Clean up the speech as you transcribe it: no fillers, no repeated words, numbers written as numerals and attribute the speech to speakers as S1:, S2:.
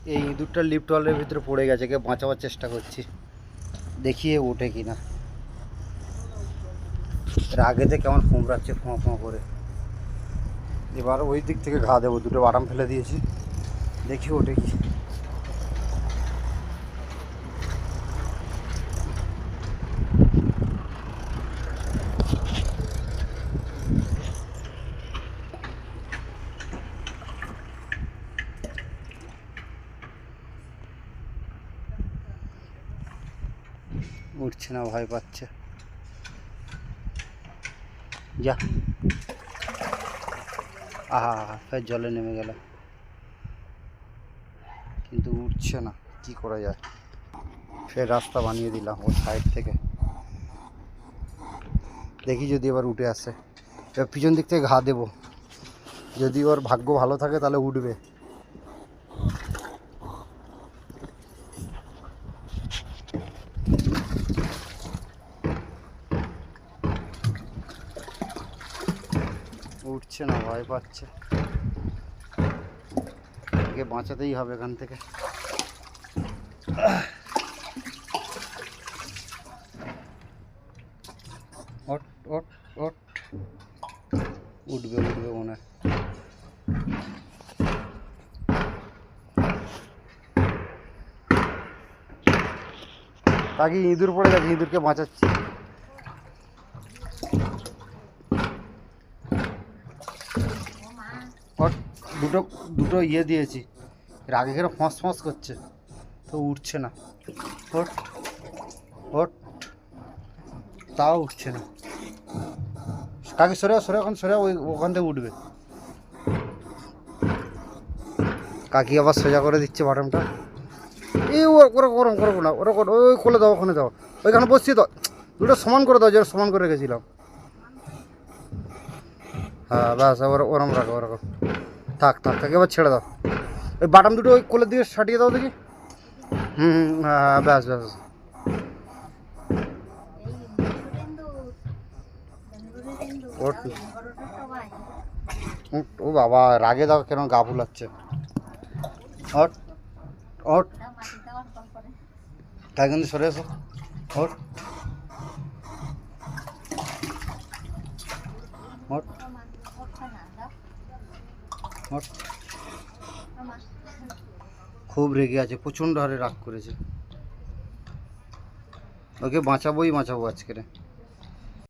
S1: এই ইঁদুরটা লিফটওয়ালের ভিতরে পড়ে গেছে, কে বাঁচাবার চেষ্টা করছি, দেখিয়ে ওঠে কিনা। এর আগেতে কেমন ফোঁমরাচ্ছে ফোঁ ফোঁ করে। এবার ওই দিক থেকে ঘা দেবো, দুটো বাটাম ফেলে দিয়েছি, দেখি ওঠে কি। উঠছে না, ভয় পাচ্ছে। যা, আহা ফের জলে নেমে গেল, কিন্তু উঠছে না, কি করা যায়। ফের রাস্তা বানিয়ে দিলাম ওর সাইড থেকে, দেখি যদি এবার উঠে আসে। এবার পিছন দিক থেকে ঘা দেবো, যদি ওর ভাগ্য ভালো থাকে তাহলে উঠবে। উঠছে না, ভয় পাচ্ছে, একে বাঁচাতেই হবে এখান থেকে। ওঠ ওঠ ওঠ, উঠবে উঠবে মনে হয়। তাকে ইঁদুর পড়ে গেছে, ইঁদুরকে বাঁচাচ্ছি। ওঠ, দুটো দুটো ইয়ে দিয়েছি, এর আগে কেন ফস ফস করছে, তো উঠছে না। ওঠ ওঠ, তাও উঠছে না। কাকে সরে সরে, এখন সরে, ওই ওখান থেকে উঠবে। কাকি আবার সোজা করে দিচ্ছে বাটনটা। এই ওরা গরম করবো না, ওরা ওই খুলে দাও, ওখানে দাও, ওইখানে বসছি তো, দুটো সমান করে দাও, যেটা সমান করে রেখেছিলাম। হ্যাঁ ব্যাস, ওরা ওরম রাখো, ওরকম থাক থাক থাক, এবার ছেড়ে দাও। ওই বাটাম দুটো ওই কোলের দিকে সাটিয়ে দাও দেখি। হ্যাঁ ব্যাস ব্যাস। ও বাবা, রাগে দাও কেন, গা ফুলাচ্ছে। ওট ওট, তাই কিন্তু সরে এসো। ওট ওট ওট। খুব রেগে আছে, প্রচণ্ড হারে রাগ করেছে। ওকে বাঁচাবোই বাঁচাবো আজকে।